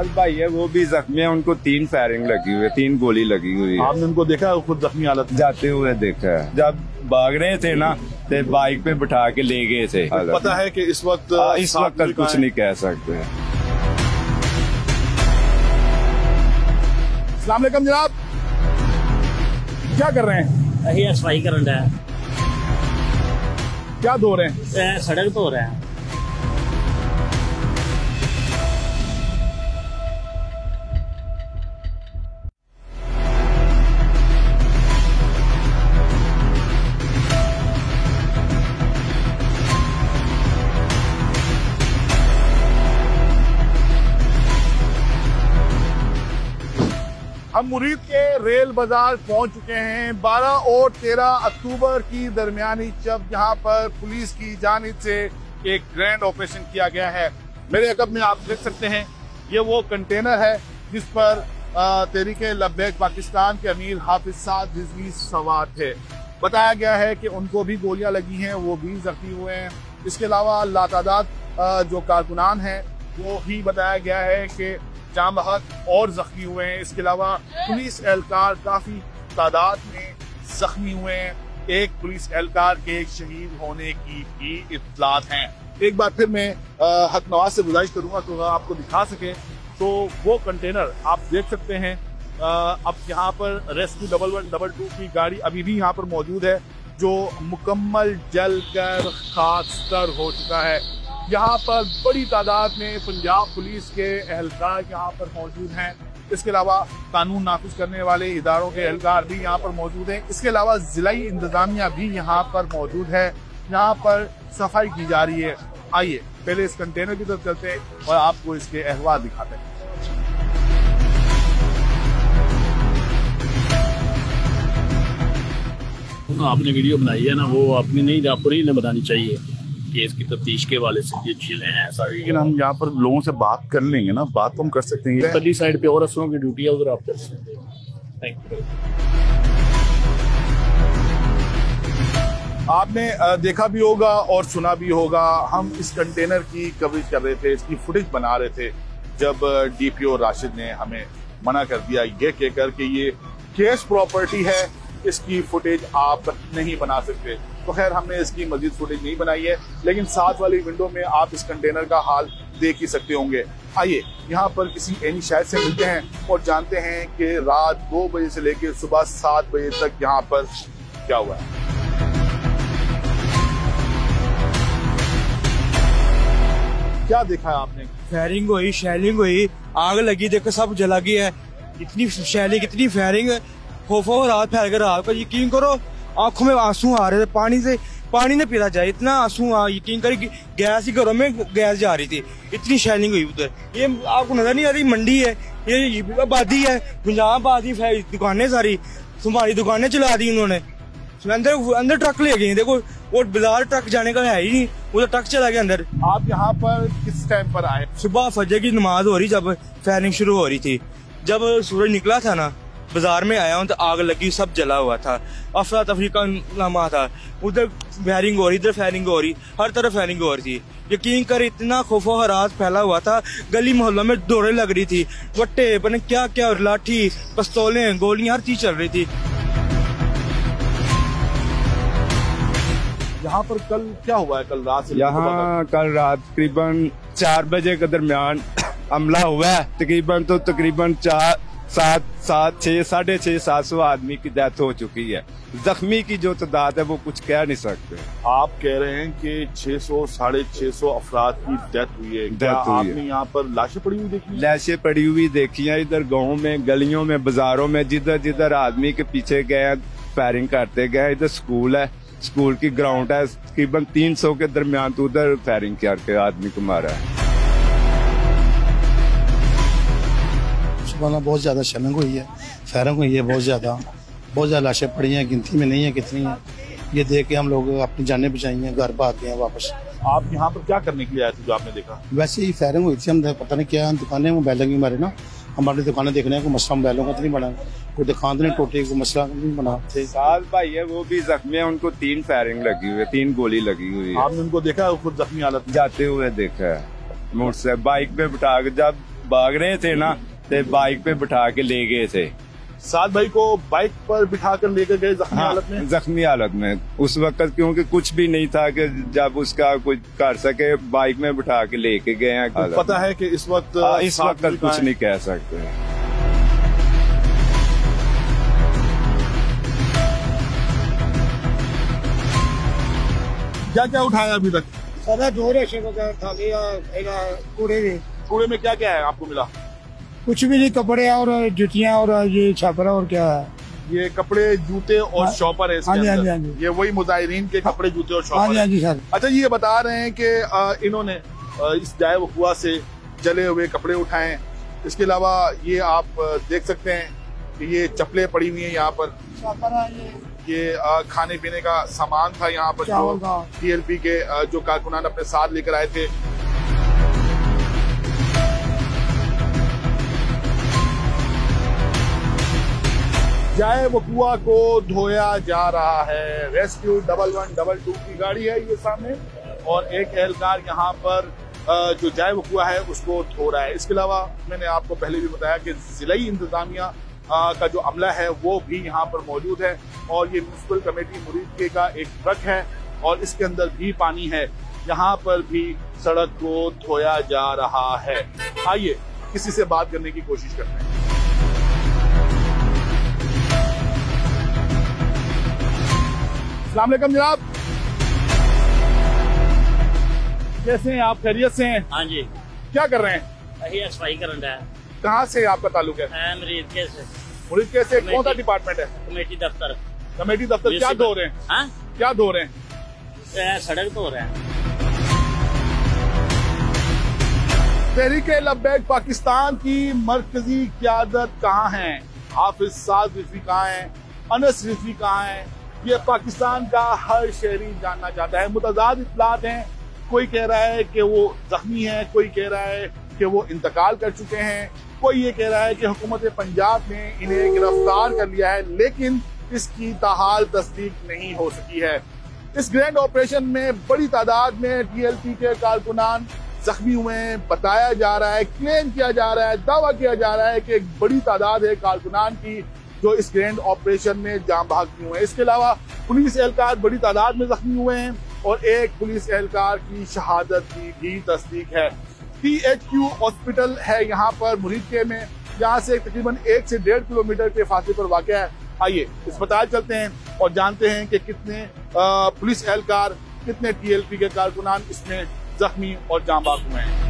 साल भाई है वो भी जख्मी है, उनको 3 फायरिंग लगी हुई है, 3 गोली लगी हुई है। आपने उनको देखा है खुद जख्मी हालत जाते हुए देखा है, जब भाग रहे थे ना तो बाइक पे बिठा के ले गए थे। पता है कि इस वक्त कुछ नहीं कह सकते। अस्सलाम वालेकुम जनाब, क्या कर रहे हैं? यही सफाई कर रहा है। क्या धो रहे हैं? सड़क धो रहे हैं। हम मुरीद के रेल बाजार पहुंच चुके हैं। 12 और 13 अक्टूबर की दरमियानी जब यहाँ पर पुलिस की जानिब से एक ग्रैंड ऑपरेशन किया गया है। मेरे अकब में आप देख सकते हैं ये वो कंटेनर है जिस पर तहरीके लब्बैक पाकिस्तान के अमीर हाफिज साद रिजवी सवार थे। बताया गया है कि उनको भी गोलियां लगी हैं, वो भी जख्मी हुए हैं। इसके अलावा लातादाद जो कारकुनान हैं वो भी बताया गया है कि जाम बहक और जख्मी हुए हैं। इसके अलावा पुलिस एहलकार काफी तादाद में जख्मी हुए हैं। एक पुलिस एहलकार के शहीद होने की भी इत्तलात हैं। एक बार फिर मैं हक नवाज से गुजारिश करूंगा कि आपको दिखा सके तो वो कंटेनर आप देख सकते हैं। अब यहाँ पर रेस्क्यू 1122 की गाड़ी अभी भी यहाँ पर मौजूद है जो मुकम्मल जल कर खाकस्तर हो चुका है। यहाँ पर बड़ी तादाद में पंजाब पुलिस के एहलकार यहाँ पर मौजूद हैं। इसके अलावा कानून नाफिज करने वाले इदारों के एहलकार भी यहाँ पर मौजूद हैं। इसके अलावा जिलाई इंतजामिया भी यहाँ पर मौजूद है। यहाँ पर सफाई की जा रही है। आइए पहले इस कंटेनर की तरफ चलते हैं और आपको इसके अहवाल दिखाते हैं। आपने वीडियो बनाई है ना, वो आपने नहीं, आपको नहीं बतानी चाहिए केस की तफ्तीश के वाले से ये चीजें हैं सारी। लेकिन हम यहाँ पर लोगों से बात कर लेंगे ना, बात तो हम कर सकते हैं। पहली साइड पे और अफसरों की ड्यूटी है, उधर आप कर सकते हैं। Thank you. आपने देखा भी होगा और सुना भी होगा, हम इस कंटेनर की कवरेज कर रहे थे, इसकी फुटेज बना रहे थे जब डीपीओ राशिद ने हमें मना कर दिया ये कहकर कि ये केस प्रॉपर्टी है, इसकी फुटेज आप नहीं बना सकते। तो खैर हमने इसकी मजीद फुटेज नहीं बनाई है, लेकिन साथ वाली विंडो में आप इस कंटेनर का हाल देख ही सकते होंगे। आइए यहाँ पर किसी एनी शायद से मिलते हैं और जानते हैं कि रात 2 बजे से लेकर सुबह 7 बजे तक यहाँ पर क्या हुआ है। क्या देखा है आपने? फायरिंग हुई, शेलिंग हुई, आग लगी, देखो सब जला गया है। इतनी शेलिंग, इतनी फायरिंग, खौफो रात फैल कर रात को यकीन करो आंखों में आंसू आ रहे थे। पानी ने पीता जाए, इतना आंसू यकीन करें गैस ही घरों में गैस जा रही थी। इतनी शेलिंग हुई उधर। ये आपको नजर नहीं आ रही मंडी है, ये आबादी है, पंजाब आबादी, दुकानें सारी तुम्हारी दुकानें चला दी उन्होंने। अंदर ट्रक ले गए, देखो वो बाजार ट्रक जाने का है ही नहीं, उधर ट्रक चला गया अंदर। आप यहाँ पर किस टाइम पर आए? सुबह फजर की नमाज हो रही जब फायरिंग शुरू हो रही थी। जब सूरज निकला था ना, बाजार में आया हूँ तो आग लगी, सब जला हुआ था, अफरा तफरी का लम्हा था। उधर फायरिंग हो रही, इधर फायरिंग हो रही, हर तरफ फायरिंग हो रही थी। यकीन कर इतना खौफो हरास फैला हुआ था, गली मोहल्लों में दौड़े लग रही थी, वट्टे पता क्या क्या, लाठी, पिस्तौलें, गोलियां, हर चीज चल रही थी। यहाँ पर कल क्या हुआ है? कल रात से यहाँ कल रात तकरीबन 4 बजे के दरमियान हमला हुआ है। तकरीबन 700-750 आदमी की डेथ हो चुकी है। जख्मी की जो तादाद है वो कुछ कह नहीं सकते। आप कह रहे हैं कि 600-650 अफराद की डेथ हुई है। क्या आपने यहाँ पर लाशें पड़ी हुई देखी? लाशें पड़ी हुई देखी है इधर गाँव में, गलियों में, बाजारों में, जिधर जिधर आदमी के पीछे गए फायरिंग करते गए। इधर स्कूल है, स्कूल की ग्राउंड है, तकरीबन 300 के दरमियान तो उधर फायरिंग करके आदमी को मारा है। बहुत ज्यादा शेलिंग हुई है, फायरिंग हुई है, बहुत ज्यादा लाशें पड़ी हैं, गिनती में नहीं है कितनी है। ये देख के हम लोग अपनी जानें बचाई हैं, घर भाग गए हैं वापस। आप यहाँ पर क्या करने के लिए आए थे जो आपने देखा? वैसे ही फायरिंग हुई थी, हम पता नहीं क्या दुकानें मोबाइलों की मारे ना, हमारी दुकानें देखने हैं, कोई मसला मोबाइलों का तो नहीं बना, कोई दुकान तो नहीं टूटी, कोई मसला नहीं बना। साल भाई है वो भी जख्मी है, उनको 3 फायरिंग लगी हुई है, 3 गोली लगी हुई है। आपने उनको देखा खुद जख्मी हालत? जाते हुए देखा है, मोटरसाइकिल बाइक पे बिठा के जब भाग रहे थे ना, तो बाइक पे बिठा के ले गए थे। साद भाई को बाइक पर बिठा कर लेकर गए जख्मी हालत में? जख्मी हालत में उस वक्त, क्योंकि कुछ भी नहीं था कि जब उसका कुछ कर सके, बाइक में बिठा के लेके गए हैं। तो पता है कि इस वक्त कुछ नहीं कह सकते। क्या क्या उठाया अभी तक? सदा दो रेशे वगैरह था कूड़े में। कूड़े में क्या क्या है आपको मिला? कुछ भी नहीं, कपड़े और जुतियां और ये छापरा और क्या है? ये कपड़े, जूते और शॉपर है इसके अंदर। हाँ जी। ये वही मुजाहिरीन के कपड़े, जूते और शॉपर। हाँ जी सर। अच्छा, ये बता रहे हैं कि इन्होंने इस जाए वकुआ से जले हुए कपड़े उठाए। इसके अलावा ये आप देख सकते हैं कि ये चप्पलें पड़ी हुई है यहाँ पर। ये खाने पीने का सामान था यहाँ पर, जो TLP के जो कारकुनान अपने साथ लेकर आए थे। जाए वकुआ को धोया जा रहा है। रेस्क्यू 1112 की गाड़ी है ये सामने, और एक एहलकार यहाँ पर जो जाए वकुआ है उसको धो रहा है। इसके अलावा मैंने आपको पहले भी बताया कि जिलाई इंतजामिया का जो अमला है वो भी यहाँ पर मौजूद है, और ये म्यूनिसिपल कमेटी मुरीद का एक ट्रक है और इसके अंदर भी पानी है। यहाँ पर भी सड़क को धोया जा रहा है। आइए किसी से बात करने की कोशिश करते हैं। अस्सलाम वालेकुम जनाब, कैसे हैं आप? खैरियत से हैं? हाँ जी। क्या कर रहे हैं? वही सफाई कर रहा है। कहाँ से आपका ताल्लुक है? मुरीद के से। मुरीद के से कौन सा डिपार्टमेंट है? कमेटी दफ्तर। कमेटी दफ्तर। क्या धो रहे हैं? हाँ? क्या धो रहे हैं? सड़क धो रहे हैं। तहरीके लब्बैक पाकिस्तान की मरकजी क़यादत कहाँ है? हाफिज साद रिजवी कहाँ है? अनस रिजवी कहाँ है? ये पाकिस्तान का हर शहरी जानना चाहता है। मुतज़ाद इत्तलात हैं, कोई कह रहा है कि वो जख्मी है, कोई कह रहा है कि वो इंतकाल कर चुके हैं, कोई ये कह रहा है कि हुकूमत पंजाब ने इन्हें गिरफ्तार कर लिया है, लेकिन इसकी ताहाल तस्दीक नहीं हो सकी है। इस ग्रैंड ऑपरेशन में बड़ी तादाद में TLP के कारकुनान जख्मी हुए हैं। बताया जा रहा है, क्लेम किया जा रहा है, दावा किया जा रहा है कि एक बड़ी तादाद है कारकुनान की जो इस ग्रैंड ऑपरेशन में जान भागती हुए हैं। इसके अलावा पुलिस एहलकार बड़ी तादाद में जख्मी हुए हैं और एक पुलिस एहलकार की शहादत की भी तस्दीक है। THQ हॉस्पिटल है यहाँ पर मुरीद में, यहाँ से तकरीबन 1 से 1.5 किलोमीटर के फासले पर वाक़ है। आइए अस्पताल चलते हैं और जानते हैं कि कितने पुलिस एहलकार, कितने TLP के कारकुनान इसमें जख्मी और जान भाग हुए हैं।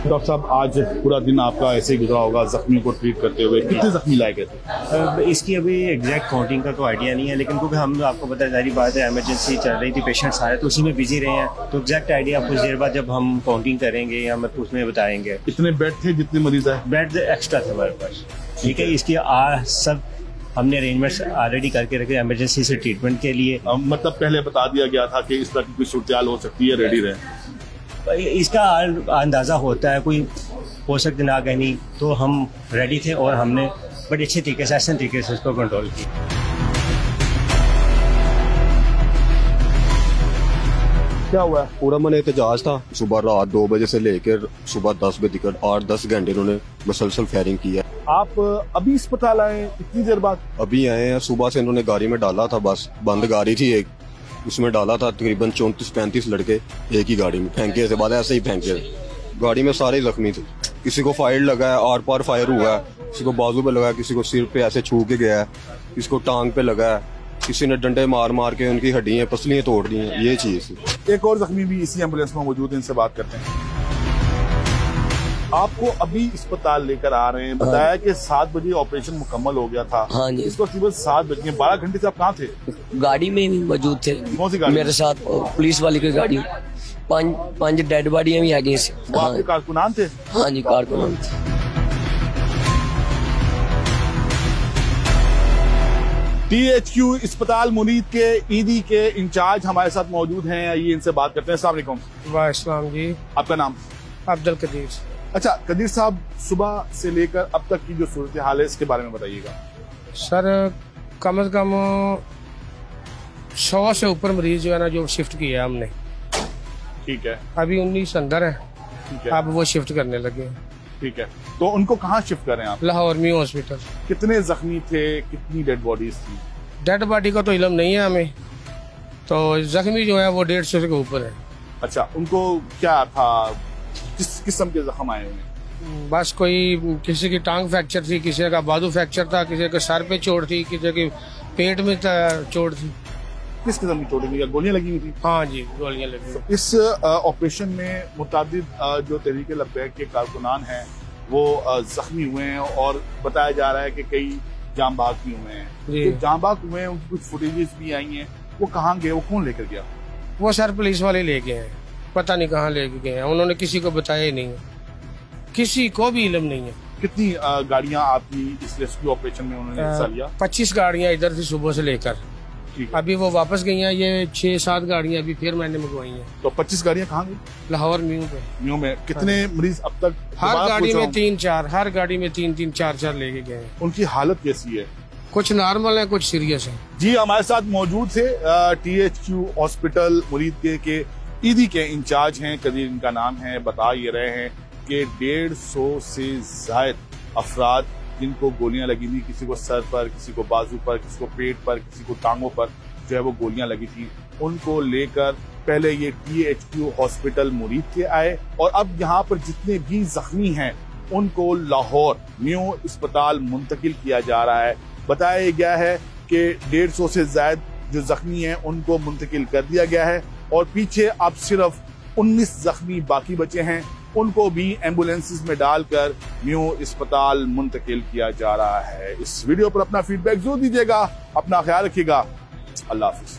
डॉक्टर साहब, आज पूरा दिन आपका ऐसे ही गुजरा होगा जख्मी को ट्रीट करते हुए। कितने जख्मी लाए गए थे? इसकी अभी एग्जैक्ट काउंटिंग का तो आइडिया नहीं है, लेकिन क्योंकि हम आपको पता है सारी बात है, इमरजेंसी चल रही थी, पेशेंट्स आ रहे तो उसी में बिजी रहे हैं, तो एग्जैक्ट आइडिया कुछ देर बाद जब हम काउंटिंग करेंगे या मतलब उसमें बताएंगे। कितने बेड थे, जितने मरीज है? बेड एक्स्ट्रा थे हमारे पास। ठीक है, इसकी सब हमने अरेंजमेंट्स ऑलरेडी करके रखे इमरजेंसी से ट्रीटमेंट के लिए। मतलब पहले बता दिया गया था कि इस तरह की कोई सूरत हो सकती है, रेडी रहे। इसका अंदाजा होता है, कोई हो सकते ना कहनी, तो हम रेडी थे और हमने बड़े अच्छे तरीके से, आसान तरीके से उसको कंट्रोल किया। क्या हुआ? पूरा मन एहतजाज था। सुबह रात 2 बजे से लेकर सुबह 10 बजे तक 8-10 घंटे उन्होंने मुसलसल फायरिंग की है। आप अभी अस्पताल आए? इतनी देर बाद? अभी आए हैं। सुबह से इन्होंने गाड़ी में डाला था, बस बंद गाड़ी थी एक, उसमें डाला था तकरीबन 34-35 लड़के एक ही गाड़ी में। फेंके से बाद ऐसे ही फेंके, गाड़ी में सारे जख्मी थे। किसी को फायर लगा है, आर पार फायर हुआ है, किसी को बाजू पे लगा है, किसी को सिर पे ऐसे छू के गया है, किसी को टांग पे लगा है, किसी ने डंडे मार मार के उनकी हड्डियां पसलियां तोड़ दी हैं। ये चीज। एक और जख्मी भी इसी एम्बुलेंस में मौजूद है, इनसे बात करते हैं। आपको अभी अस्पताल लेकर आ रहे हैं, बताया कि 7 बजे ऑपरेशन मुकम्मल हो गया था। हाँ जी। इसको करीबन 7 बजे 12 घंटे से आप कहाँ थे? गाड़ी में भी मौजूद थे। कौन सी गाड़ी? मेरे साथ पुलिस वाली की गाड़ी। 5 डेड बॉडियां भी आ गई। वो आपके कारकुनान थे? हाँ जी, कारकुनान थे। THQ अस्पताल मुरीद के ईदी के इंचार्ज हमारे साथ मौजूद हैं, आइए इनसे बात करते हैं। अस्सलाम वालेकुम। वालेकुम जी। आपका नाम? अब्दुल कदीर। अच्छा कदीर साहब, सुबह से लेकर अब तक की जो सूरत हाल है इसके बारे में बताइएगा। सर कम से कम 100 से ऊपर मरीज जो है ना जो शिफ्ट किया हमने। ठीक है। अभी 19 अंदर है। ठीक है। अब वो शिफ्ट करने लगे। ठीक है, तो उनको कहाँ शिफ्ट करें आप? लाहौर में हॉस्पिटल। कितने जख्मी थे, कितनी डेड बॉडीज थी? डेड बॉडी का तो इल्म नहीं है हमें, तो जख्मी जो है वो 150 के ऊपर है। अच्छा, उनको क्या था, किस किस्म के जख्म आए हुए? बस कोई किसी की टांग फ्रैक्चर थी, किसी का बाजू फ्रैक्चर था, किसी के सर पे चोट थी, किसी के पेट में चोट थी। किस किस्म की चोट थी? गोलियां लगी हुई थी? हाँ जी, गोलियां लगी। इस ऑपरेशन में मुतादिद जो तहरीक लब्बैक के कारकुनान हैं वो जख्मी हुए हैं और बताया जा रहा है कि कई जांबाज भी हुए हैं। तो जांबाज हुए हैं, उनकी कुछ फुटेजेस भी आई हैं, वो कहाँ गए, वो कौन लेकर गया? वो सर पुलिस वाले ले गए हैं, पता नहीं कहाँ लेके गए हैं, उन्होंने किसी को बताया ही नहीं है, किसी को भी इल्म नहीं है। कितनी गाड़ियां आपकी इस रेस्क्यू ऑपरेशन में उन्होंने हिस्सा लिया? 25 गाड़ियां इधर थी सुबह से लेकर, अभी वो वापस गई हैं। ये 6-7 गाड़ियां अभी फिर मैंने मंगवाई हैं। तो 25 गाड़ियां कहाँ गई? लाहौर म्यू पे। म्यू में कितने मरीज अब तक? हर गाड़ी में 3-4, हर गाड़ी में 3-3, 4-4 लेके गए हैं। उनकी हालत कैसी है? कुछ नॉर्मल है, कुछ सीरियस है। जी, हमारे साथ मौजूद थे THQ हॉस्पिटल मुरीद के ईदी के इंचार्ज हैं, कदीर इनका नाम है। बता ये रहे हैं कि 150 से जायद अफराद जिनको गोलियां लगी थी, किसी को सर पर, किसी को बाजू पर, किसी को पेट पर, किसी को टांगों पर जो है वो गोलियां लगी थी, उनको लेकर पहले ये THQ हॉस्पिटल मुरीद के आए और अब यहाँ पर जितने भी जख्मी हैं उनको लाहौर न्यू अस्पताल मुंतकिल किया जा रहा है। बताया गया है कि 150 से ज्यादा जो जख्मी हैं उनको मुंतकिल कर दिया गया है और पीछे अब सिर्फ 19 जख्मी बाकी बचे हैं, उनको भी एम्बुलेंसेस में डालकर न्यू अस्पताल मुंतकिल किया जा रहा है। इस वीडियो पर अपना फीडबैक जरूर दीजिएगा, अपना ख्याल रखिएगा। अल्लाह हाफिज।